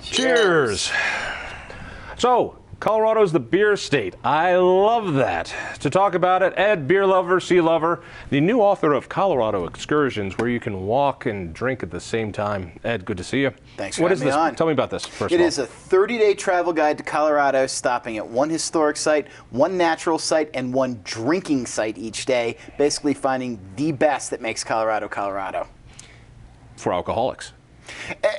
Cheers. So, Colorado's the beer state. I love that. To talk about it, Ed, beer lover, Sealover, the new author of Colorado Excursions, where you can walk and drink at the same time. Ed, good to see you. Thanks for What is having me this? on. Tell me about this first It of all. is a 30-day travel guide to Colorado, stopping at one historic site, one natural site, and one drinking site each day, basically finding the best that makes Colorado, Colorado. For alcoholics.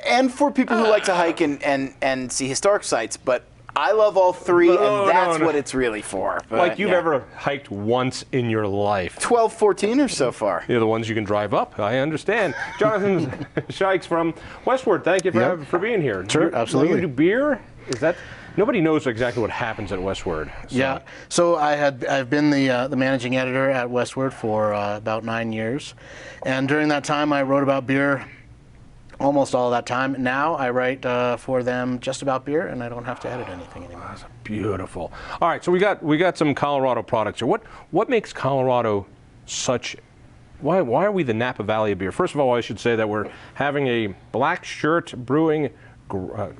And for people who like to hike and see historic sites, but I love all three, and that's what it's really for. But, like you've ever hiked once in your life. 12, 14 or so far. You're the ones you can drive up. I understand. Jonathan Shikes from Westword, thank you for being here. Sure, absolutely. You do beer? Is that... Nobody knows exactly what happens at Westword. So. Yeah, so I've been the managing editor at Westword for about 9 years, and during that time I wrote about beer almost all that time. Now I write for them just about beer, and I don't have to edit anything anymore. That's beautiful. All right, so we got some Colorado products here. What makes Colorado such? Why are we the Napa Valley of beer? First of all, I should say that we're having a Black Shirt Brewing.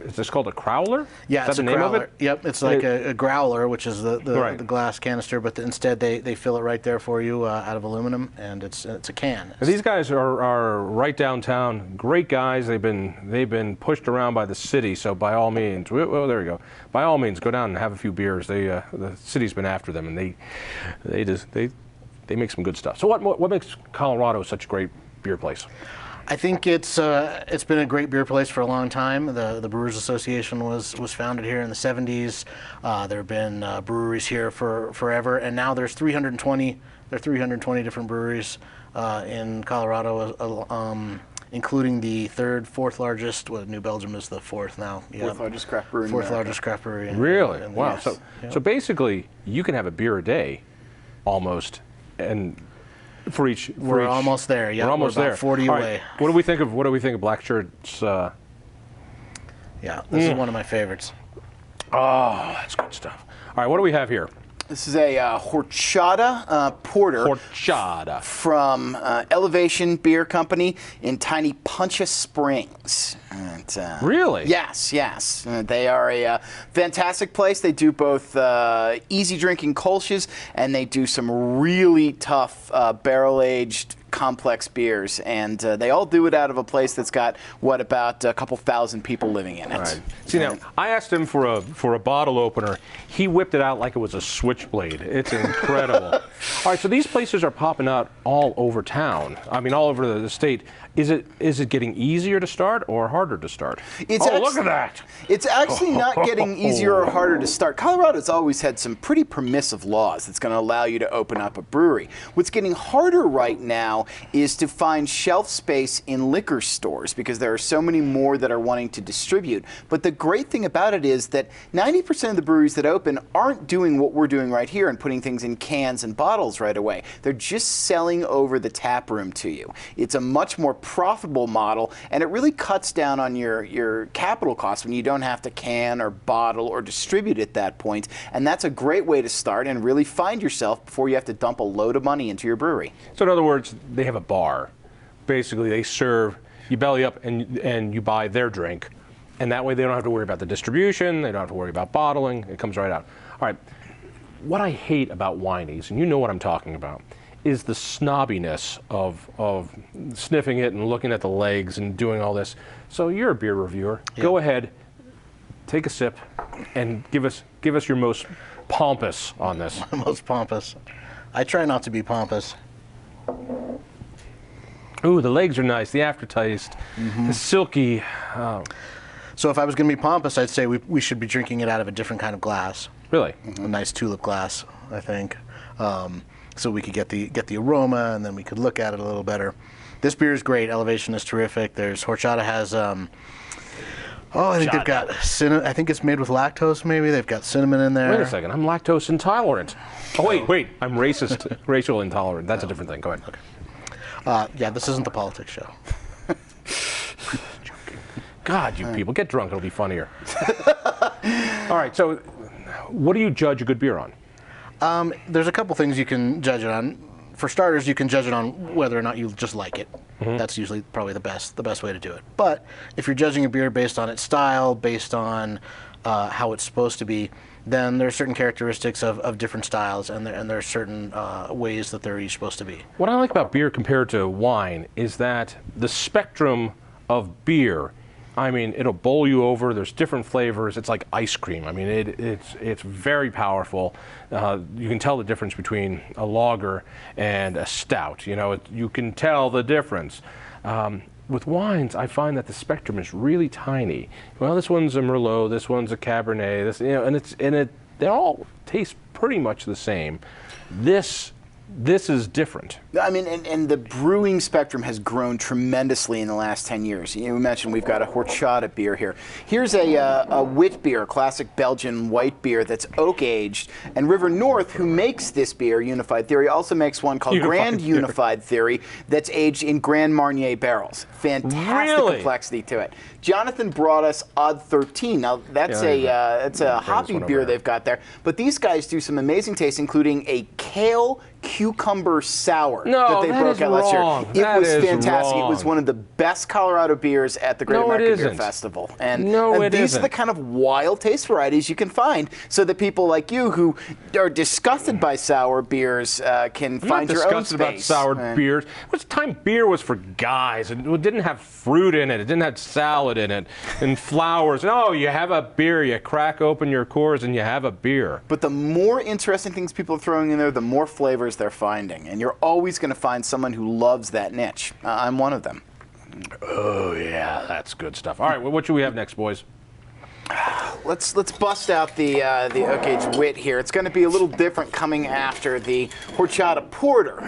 Is this called a crowler? Yeah, is that it's the a name growler. of it? Yep, it's like a growler, which is the Right. glass canister, but instead they fill it right there for you out of aluminum, and it's a can. These guys are right downtown. Great guys. They've been pushed around by the city. So by all means, well, there we go. By all means, go down and have a few beers. The city's been after them, and they make some good stuff. So what makes Colorado such a great beer place? I think it's been a great beer place for a long time. The Brewers Association was founded here in the 70s. There have been breweries here for forever, and now there's 320 different breweries in Colorado, including the fourth largest. Well, New Belgium is the fourth now. Fourth largest craft brewery. Fourth largest craft brewery. Really? Wow. Yes. So basically, you can have a beer a day, almost, and. We're almost there. Yeah, we're almost about there. 40 All away. Right. What do we think of Black Shirt's? Yeah, this is one of my favorites. Oh, that's good stuff. All right, what do we have here? This is a horchata porter. Horchata. From Elevation Beer Company in tiny Poncha Springs. And, Really? Yes. They are a fantastic place. They do both easy drinking Kolsch's, and they do some really tough barrel-aged complex beers, and they all do it out of a place that's got about a couple thousand people living in it. Right. See, now I asked him for a bottle opener. He whipped it out like it was a switchblade. It's incredible. All right, so these places are popping out all over town. I mean, all over the state. Is it getting easier to start or harder to start? Look at that! It's actually not getting easier or harder to start. Colorado's always had some pretty permissive laws that's going to allow you to open up a brewery. What's getting harder right now is to find shelf space in liquor stores, because there are so many more that are wanting to distribute. But the great thing about it is that 90% of the breweries that open aren't doing what we're doing right here and putting things in cans and bottles right away. They're just selling over the tap room to you. It's a much more profitable model, and it really cuts down on your capital costs when you don't have to can or bottle or distribute at that point. And that's a great way to start and really find yourself before you have to dump a load of money into your brewery. So in other words, they have a bar. Basically, they serve, you belly up and you buy their drink. And that way they don't have to worry about the distribution, they don't have to worry about bottling, it comes right out. All right, what I hate about wineries, and you know what I'm talking about, is the snobbiness of sniffing it and looking at the legs and doing all this. So you're a beer reviewer. Yeah. Go ahead, take a sip, and give us your most pompous on this. Most pompous. I try not to be pompous. Ooh, the legs are nice. The aftertaste, the silky. So if I was going to be pompous, I'd say we should be drinking it out of a different kind of glass. Really? A nice tulip glass, I think. So we could get the aroma, and then we could look at it a little better. This beer is great. Elevation is terrific. Horchata has, I think they've got cinnamon. I think it's made with lactose. Maybe they've got cinnamon in there. Wait a second. I'm lactose intolerant. Oh wait. I'm racial intolerant. That's a different thing. Go ahead. Okay. Yeah, this isn't the politics show. God, you people, get drunk. It'll be funnier. All right. So, what do you judge a good beer on? There's a couple things you can judge it on. for starters, you can judge it on whether or not you just like it. That's usually probably the best way to do it. But if you're judging a beer based on its style, based on how it's supposed to be, then there are certain characteristics of different styles, and there are certain ways that they're each supposed to be. What I like about beer compared to wine is that the spectrum of beer, I mean, it'll bowl you over. There's different flavors. It's like ice cream. I mean, it's very powerful. You can tell the difference between a lager and a stout. You know, you can tell the difference. With wines, I find that the spectrum is really tiny. Well, this one's a Merlot, this one's a Cabernet, this, you know, and they all taste pretty much the same. This is different. I mean, and the brewing spectrum has grown tremendously in the last 10 years. You mentioned we've got a horchata beer here. Here's a wit beer, a classic Belgian white beer that's oak aged. And River North, who makes this beer, Unified Theory, also makes one called Grand Unified Theory that's aged in Grand Marnier barrels. Fantastic complexity to it. Jonathan brought us Odd 13. Now that's a hoppy beer they've got there, but these guys do some amazing tastes, including a kale cucumber sour that they broke out last year. It was fantastic. It was one of the best Colorado beers at the Great American Beer Festival. And these are the kind of wild taste varieties you can find, so that people like you who are disgusted by sour beers can find your own space. I'm not disgusted about sour beers. What's time beer was for guys? It didn't have fruit in it. It didn't have salad in it and flowers. No, you have a beer. You crack open your cores and you have a beer. But the more interesting things people are throwing in there, the more flavors they're finding, and you're always going to find someone who loves that niche. I'm one of them. Oh yeah, that's good stuff. All right, well, what should we have next, boys? Let's bust out the oak aged wit here. It's going to be a little different coming after the horchata porter,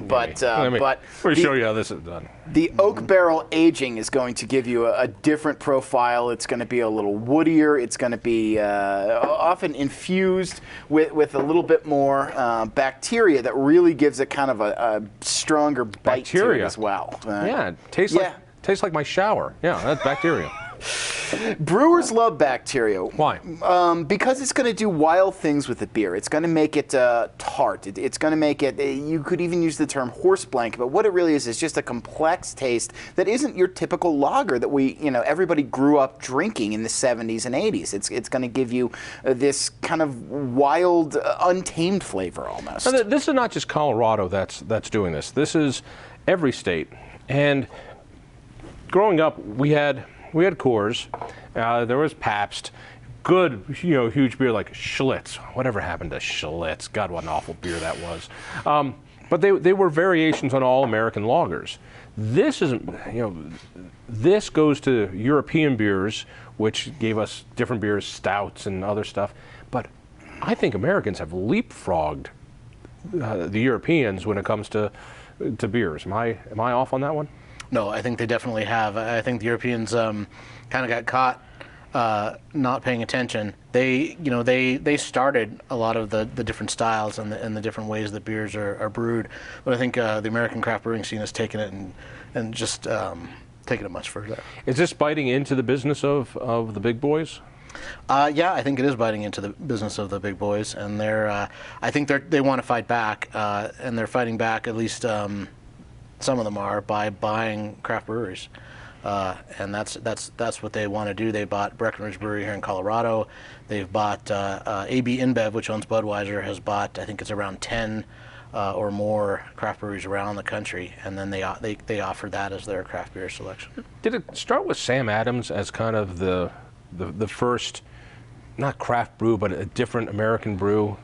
but let me show you how this is done. The oak barrel aging is going to give you a different profile. It's going to be a little woodier. It's going to be often infused with a little bit more bacteria that really gives it kind of a stronger bite to it as well. Yeah, it tastes like my shower. Yeah, that's bacteria. Brewers love bacteria. Why? Because it's going to do wild things with the beer. It's going to make it tart. It's going to make it, you could even use the term horse blank, but what it really is just a complex taste that isn't your typical lager that everybody grew up drinking in the 70s and 80s. It's going to give you this kind of wild, untamed flavor almost. Now, this is not just Colorado that's doing this. This is every state. And growing up, we had Coors, there was Pabst, good, huge beer like Schlitz. Whatever happened to Schlitz? God, what an awful beer that was. But they were variations on all American lagers. This isn't, this goes to European beers, which gave us different beers, stouts and other stuff. But I think Americans have leapfrogged the Europeans when it comes to beers. Am I off on that one? No, I think they definitely have. I think the Europeans kind of got caught not paying attention. They started a lot of the different styles and the different ways that beers are brewed. But I think the American craft brewing scene has taken it and just taken it much further. Is this biting into the business of the big boys? Yeah, I think it is biting into the business of the big boys, and I think they want to fight back, and they're fighting back, at least some of them are, by buying craft breweries. And that's what they want to do. They bought Breckenridge Brewery here in Colorado. They've bought AB InBev, which owns Budweiser, has bought, I think it's around 10 or more craft breweries around the country, and then they offer that as their craft beer selection. Did it start with Sam Adams as kind of the first, not craft brew, but a different American brew?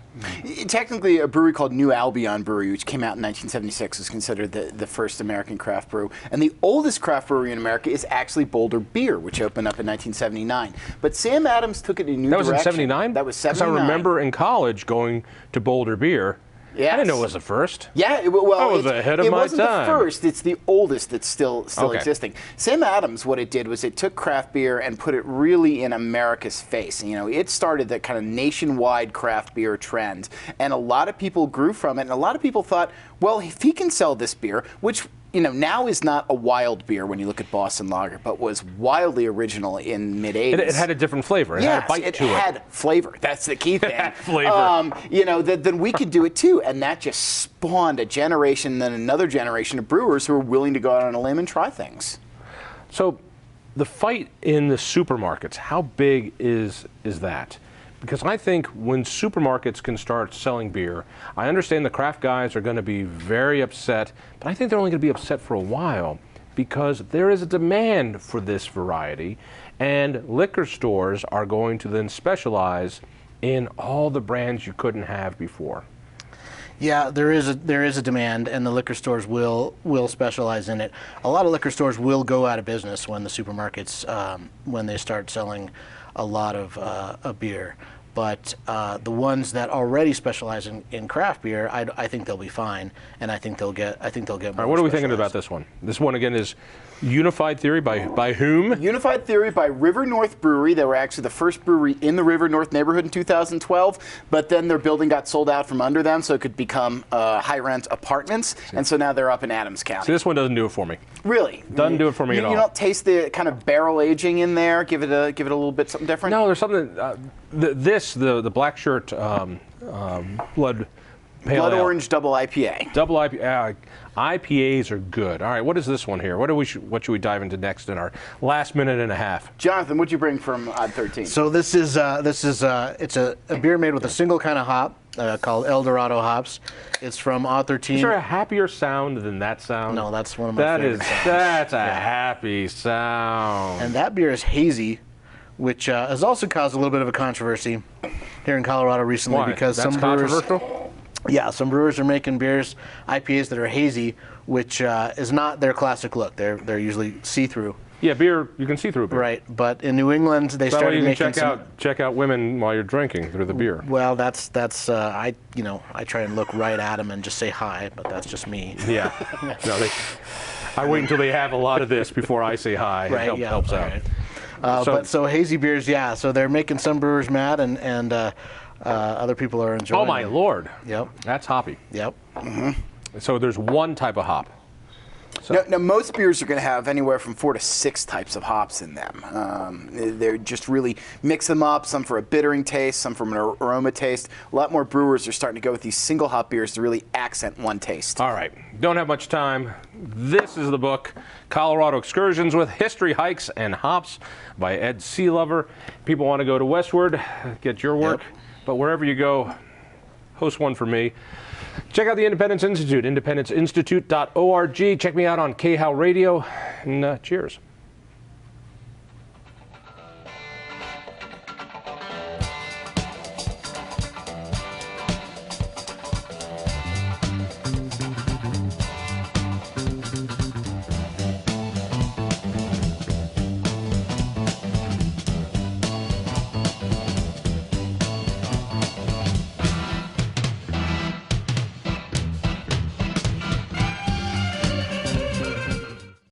Technically, a brewery called New Albion Brewery, which came out in 1976, is considered the first American craft brew. And the oldest craft brewery in America is actually Boulder Beer, which opened up in 1979. But Sam Adams took it in a new direction. That was in 79? That was 79. Because I remember in college going to Boulder Beer. Yes. I didn't know it was the first. Yeah, I was ahead of my time. It wasn't the first, it's the oldest that's still existing. Sam Adams, what it did was it took craft beer and put it really in America's face. It started that kind of nationwide craft beer trend, and a lot of people grew from it, and a lot of people thought, well, if he can sell this beer, which now is not a wild beer when you look at Boston Lager, but was wildly original in mid-'80s. It had a different flavor. It had a bite to it. It had flavor. That's the key thing. Flavor. Then we could do it too, and that just spawned a generation, then another generation of brewers who were willing to go out on a limb and try things. So, the fight in the supermarkets, how big is that? Because I think when supermarkets can start selling beer, I understand the craft guys are going to be very upset, but I think they're only going to be upset for a while because there is a demand for this variety, and liquor stores are going to then specialize in all the brands you couldn't have before. Yeah, there is a demand, and the liquor stores will specialize in it. A lot of liquor stores will go out of business when the supermarkets when they start selling a lot of beer. But the ones that already specialize in craft beer, I think they'll be fine, and I think they'll get more. All right, what are we thinking about this one? This one again is Unified Theory by whom? Unified Theory by River North Brewery. They were actually the first brewery in the River North neighborhood in 2012, but then their building got sold out from under them, so it could become high-rent apartments, and so now they're up in Adams County. See, this one doesn't do it for me. Really? Doesn't do it for me at all. You don't taste the kind of barrel aging in there? Give it a little bit something different? No, there's something. The black shirt blood pale Blood ale. Orange Double IPA. Double IPA. IPAs are good. All right, what is this one here? What should we dive into next in our last minute and a half? Jonathan, what'd you bring from Odd 13? So this is it's a beer made with a single kind of hop called El Dorado hops. It's from Odd 13. Is there a happier sound than that sound? No, that's one of my favorite sounds. That's a happy sound. And that beer is hazy, which has also caused a little bit of a controversy here in Colorado recently. Why? Because That's some brewers, controversial? yeah, some brewers are making beers, IPAs that are hazy, which is not their classic look. They're usually see-through. Yeah, beer, you can see through beer. Right, but in New England they That way started you can making check out women while you're drinking through the beer. Well, that's I try and look right at them and just say hi, but that's just me. Yeah. No, I wait until they have a lot of this before I say hi. Right, It helps out. Right. So hazy beers, yeah. So they're making some brewers mad, and other people are enjoying. Oh my them. Lord. Yep. That's hoppy. Yep. So there's one type of hop. So. Now, most beers are going to have anywhere from 4 to 6 types of hops in them. They're just really mix them up, some for a bittering taste, some for an aroma taste. A lot more brewers are starting to go with these single hop beers to really accent one taste. All right, don't have much time. This is the book, Colorado Excursions with History, Hikes, and Hops by Ed Sealover. People want to go to Westword, get your work, but wherever you go, host one for me. Check out the Independence Institute, independenceinstitute.org. Check me out on KHOW Radio, and cheers.